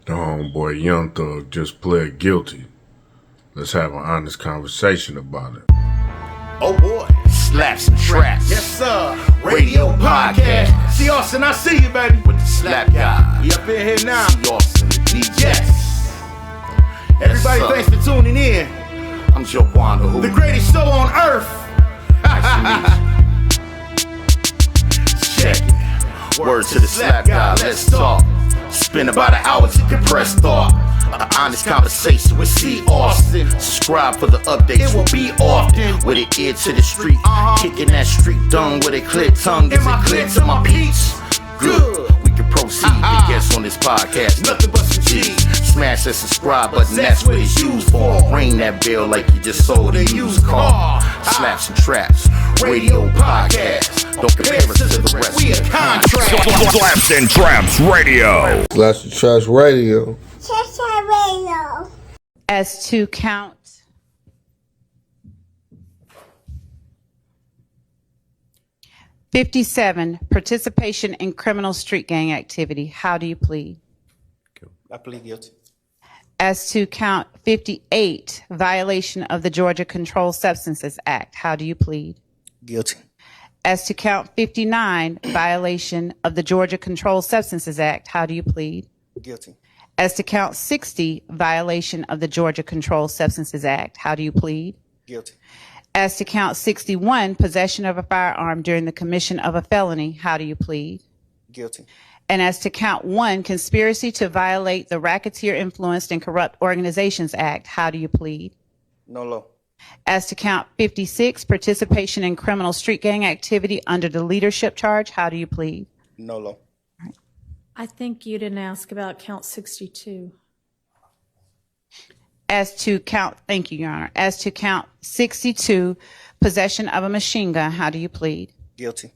The homeboy Young Thug just pled guilty. Let's have an honest conversation about it. Oh boy, Slapz and Trapz. Yes sir, Radio podcast. See Austin, I see you baby. With the Slap guy. We up in here now. See Austin, the DJ. Yes. Everybody, sir. thanks for tuning in. I'm your juan-o. The greatest show on earth. Check it. Word to the Slap guy, let's talk. Spend about an hour to compress thought. An honest conversation with C. Austin. Subscribe for the updates. It will be often. With an ear to the street. Kicking that street dung with a clear tongue. Is it clear to my peeps? Good. We can proceed. The guests on this podcast, Nothing but some cheese. Smash that subscribe button, that's what it's used for. Ring that bell like you just sold a used car. Slapz and Trapz, radio podcast. Don't compare us to the rest. We a contract. Slapz and Trapz Radio. Slapz and Trapz Radio. As to count 57, participation in criminal street gang activity, how do you plead? I plead guilty. As to count 58, violation of the Georgia Controlled Substances Act, how do you plead? Guilty. As to count 59, violation of the Georgia Controlled Substances Act, how do you plead? Guilty. As to count 60, violation of the Georgia Controlled Substances Act, how do you plead? Guilty. As to count 61, possession of a firearm during the commission of a felony, how do you plead? Guilty. And as to count 1, conspiracy to violate the Racketeer Influenced and Corrupt Organizations Act, how do you plead? No law. As to count 56, participation in criminal street gang activity under the leadership charge, how do you plead? No law. I think you didn't ask about count 62. As to count, thank you, Your Honor. As to count 62, possession of a machine gun, how do you plead? Guilty.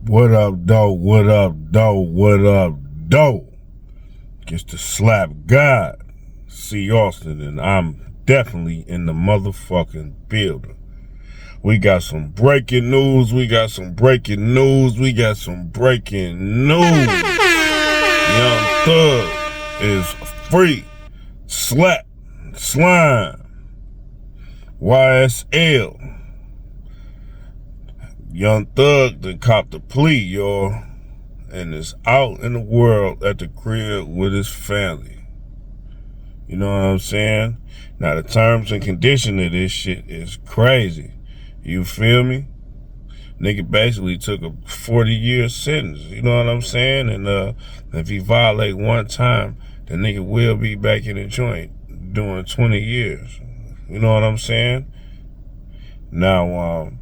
What up, though? What up, though? What up, though? It's the Slap God, C. Austin, and I'm definitely in the motherfucking building. We got some breaking news. We got some breaking news. We got some breaking news. Young Thug is free. Slap. Slime. YSL. Young Thug done copped a plea, y'all, and is out in the world at the crib with his family. You know what I'm saying? Now, the terms and conditions of this shit is crazy. You feel me? Nigga basically took a 40-year sentence. You know what I'm saying? And if he violate one time, the nigga will be back in the joint doing 20 years. You know what I'm saying? Now,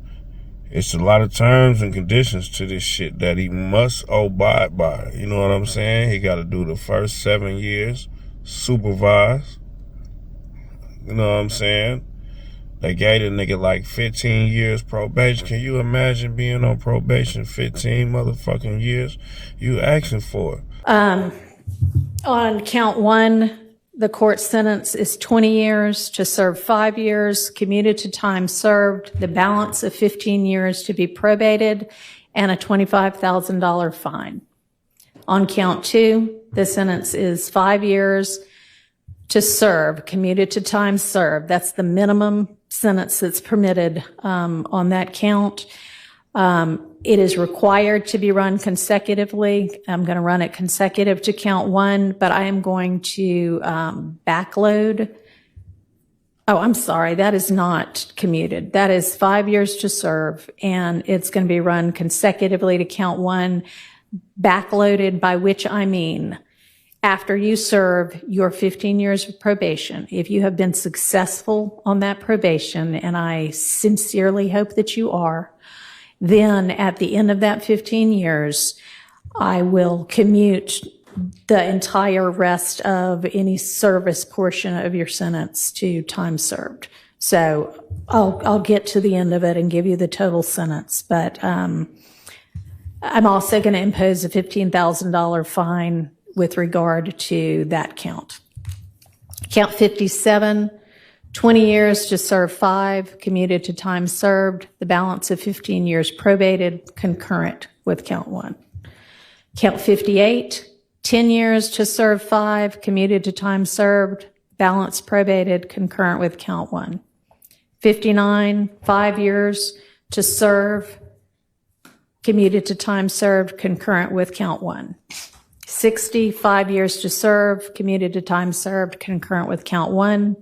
it's a lot of terms and conditions to this shit that he must abide by. You know what I'm saying? He got to do the first 7 years supervised. You know what I'm saying? They gave the nigga like 15 years probation. Can you imagine being on probation 15 motherfucking years? You asking for it. On count 1, the court sentence is 20 years to serve 5 years, commuted to time served, the balance of 15 years to be probated, and a $25,000 fine. On count 2, the sentence is 5 years to serve, commuted to time served. That's the minimum sentence that's permitted on that count. It is required to be run consecutively. I'm going to run it consecutive to count 1, but I am going to backload. Oh, I'm sorry. That is not commuted. That is 5 years to serve, and it's going to be run consecutively to count 1, backloaded, by which I mean after you serve your 15 years of probation. If you have been successful on that probation, and I sincerely hope that you are, then at the end of that 15 years, I will commute the entire rest of any service portion of your sentence to time served. So I'll get to the end of it and give you the total sentence, but I'm also going to impose a $15,000 fine with regard to that count. Count 57, 20 years to serve 5, commuted to time served, the balance of 15 years probated, concurrent with count 1. Count 58, 10 years to serve 5, commuted to time served, balance probated, concurrent with count 1. 59, 5 years to serve, commuted to time served, concurrent with count 1. 60, 5 years to serve, commuted to time served, concurrent with count 1.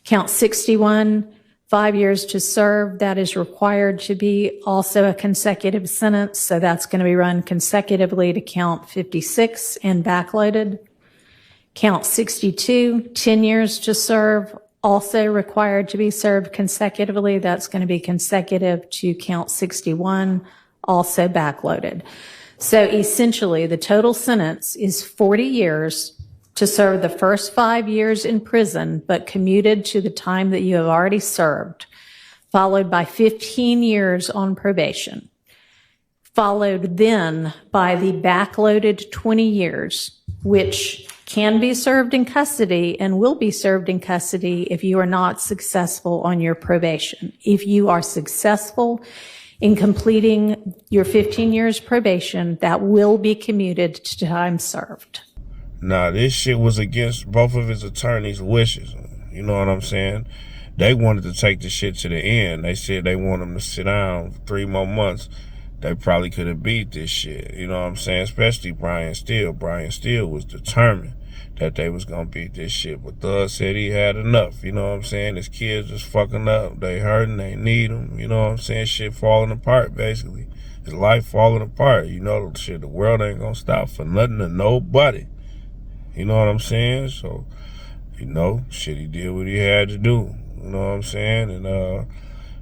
Count 61, 5 years to serve, that is required to be also a consecutive sentence, so that's going to be run consecutively to count 56 and backloaded. Count 62, 10 years to serve, also required to be served consecutively, that's going to be consecutive to count 61, also backloaded. So essentially, the total sentence is 40 years to serve the first 5 years in prison, but commuted to the time that you have already served, followed by 15 years on probation, followed then by the backloaded 20 years, which can be served in custody and will be served in custody if you are not successful on your probation. If you are successful in completing your 15 years probation, that will be commuted to time served. Nah, this shit was against both of his attorneys' wishes. You know what I'm saying? They wanted to take the shit to the end. They said they want him to sit down for 3 more months. They probably could have beat this shit. You know what I'm saying? Especially Brian Steele. Brian Steele was determined that they was gonna beat this shit. But Thug said he had enough. You know what I'm saying? His kids just fucking up. They hurting. They need him. You know what I'm saying? Shit falling apart, basically. His life falling apart. You know, shit, the world ain't gonna stop for nothing to nobody. You know what I'm saying? So, you know, shit, he did what he had to do. You know what I'm saying? And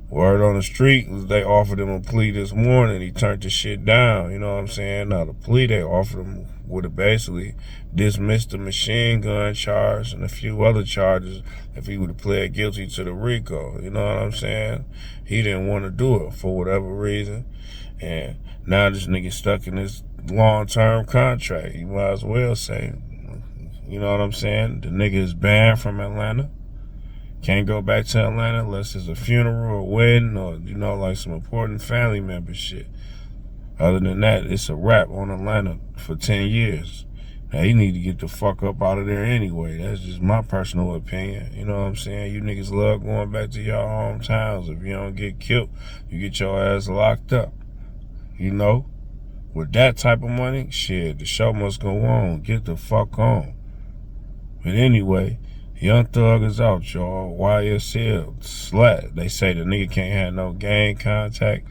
word on the street was they offered him a plea this morning. He turned the shit down. You know what I'm saying? Now, the plea they offered him would have basically dismissed the machine gun charge and a few other charges if he would have pled guilty to the Rico. You know what I'm saying? He didn't want to do it for whatever reason. And now this nigga stuck in this long-term contract. You might as well say, you know what I'm saying? The nigga is banned from Atlanta. Can't go back to Atlanta unless it's a funeral or a wedding or, you know, like some important family member shit. Other than that, it's a wrap on Atlanta for 10 years. Now, he need to get the fuck up out of there anyway. That's just my personal opinion. You know what I'm saying? You niggas love going back to your hometowns. If you don't get killed, you get your ass locked up. You know? With that type of money, shit, the show must go on. Get the fuck on. But anyway, Young Thug is out, y'all. YSL, Slapz. They say the nigga can't have no gang contact,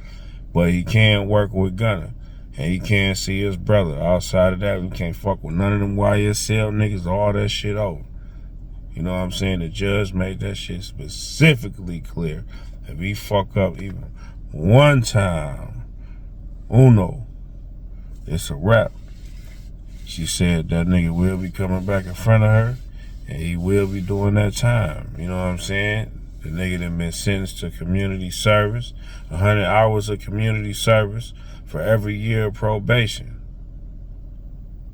but he can work with Gunna. And he can't see his brother. Outside of that, we can't fuck with none of them YSL niggas. All that shit over. You know what I'm saying? The judge made that shit specifically clear. If he fuck up even one time, uno, it's a wrap. She said that nigga will be coming back in front of her, and he will be doing that time. You know what I'm saying? The nigga done been sentenced to community service, 100 hours of community service for every year of probation.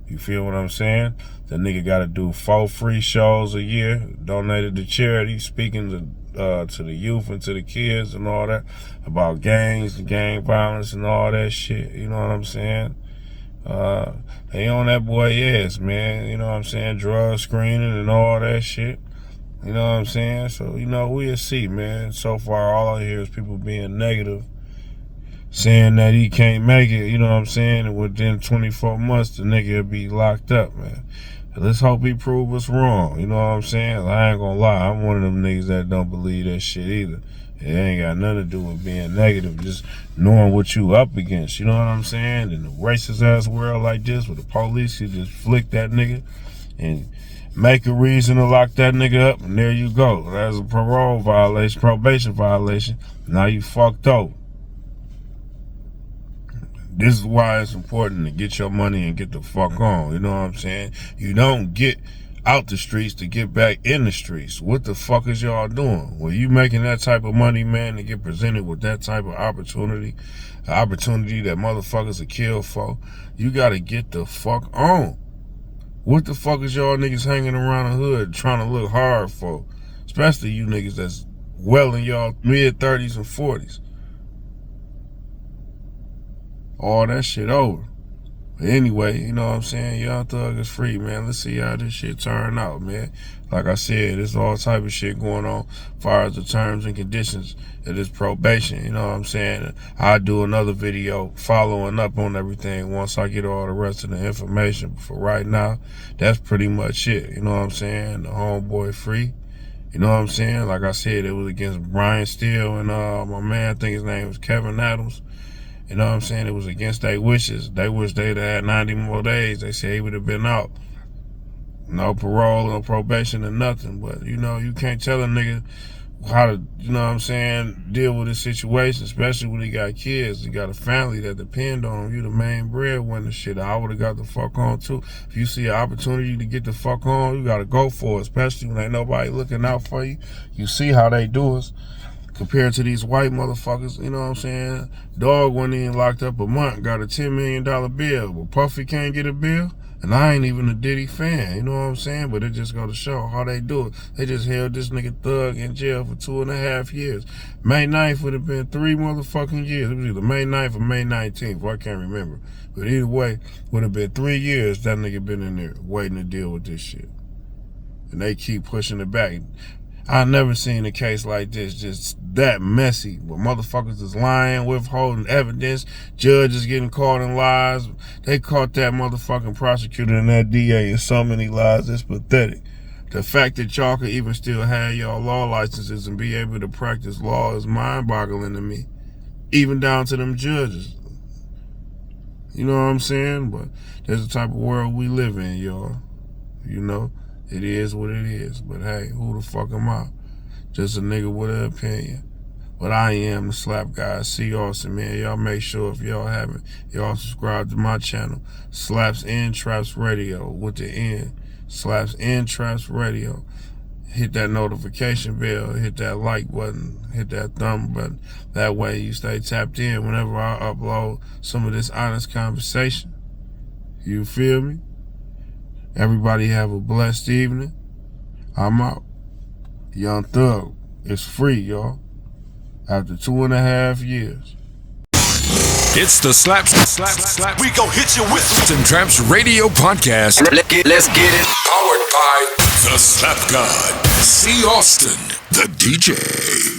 You feel what I'm saying? The nigga got to do 4 free shows a year, donated to charity, speaking to the youth and to the kids and all that, about gangs and gang violence and all that shit. You know what I'm saying? They on that boy ass, man. You know what I'm saying? Drug screening and all that shit. You know what I'm saying? So, you know, we'll see, man. So far, all I hear is people being negative, saying that he can't make it, you know what I'm saying? And within 24 months, the nigga will be locked up, man. Let's hope he prove us wrong, you know what I'm saying? I ain't gonna lie, I'm one of them niggas that don't believe that shit either. It ain't got nothing to do with being negative, just knowing what you up against, you know what I'm saying? In a racist ass world like this, with the police, you just flick that nigga and make a reason to lock that nigga up, and there you go. That's a parole violation, probation violation. Now you fucked over. This is why it's important to get your money and get the fuck on, you know what I'm saying? You don't get out the streets to get back in the streets. What the fuck is y'all doing? Well, you making that type of money, man, to get presented with that type of opportunity, an opportunity that motherfuckers are killed for, you gotta get the fuck on. What the fuck is y'all niggas hanging around the hood trying to look hard for? Especially you niggas that's well in y'all mid-30s and 40s. All that shit over. But anyway, you know what I'm saying? Young Thug is free, man. Let's see how this shit turn out, man. Like I said, there's all type of shit going on as far as the terms and conditions of this probation. You know what I'm saying? I'll do another video following up on everything once I get all the rest of the information. But for right now, that's pretty much it. You know what I'm saying? The homeboy free. You know what I'm saying? Like I said, it was against Brian Steele and my man, I think his name was Kevin Adams. You know what I'm saying? It was against their wishes. They wish they'd had 90 more days. They said he would have been out. No parole, no probation, or nothing. But, you know, you can't tell a nigga how to, you know what I'm saying, deal with his situation, especially when he got kids. He got a family that depend on him. You the main breadwinner. Shit, I would have got the fuck on, too. If you see an opportunity to get the fuck on, you got to go for it, especially when ain't nobody looking out for you. You see how they do us. Compared to these white motherfuckers, you know what I'm saying? Dog went in locked up a month, got a $10 million bill. But Puffy can't get a bill, and I ain't even a Diddy fan, you know what I'm saying? But it just go to show how they do it. They just held this nigga Thug in jail for 2.5 years. May 9th would have been 3 motherfucking years. It was either May 9th or May 19th, I can't remember. But either way, would have been 3 years that nigga been in there waiting to deal with this shit. And they keep pushing it back. I never seen a case like this, just that messy, where motherfuckers is lying, withholding evidence, judges getting caught in lies. They caught that motherfucking prosecutor and that DA in so many lies, it's pathetic. The fact that y'all could even still have y'all law licenses and be able to practice law is mind-boggling to me. Even down to them judges. You know what I'm saying? But that's the type of world we live in, y'all. You know? It is what it is. But hey, who the fuck am I? Just a nigga with an opinion. But I am the Slap Guy. See Austin, man. Y'all make sure if y'all haven't, y'all subscribe to my channel. Slapz and Trapz Radio with the N. Slapz and Trapz Radio. Hit that notification bell. Hit that like button. Hit that thumb button. That way you stay tapped in whenever I upload some of this honest conversation. You feel me? Everybody have a blessed evening. I'm out. Young Thug is free, y'all. After 2.5 years. It's the Slapz. We gon' hit you with some Trapz Radio Podcast. Let's get it. Powered by the Slap God. C. Austin, the DJ.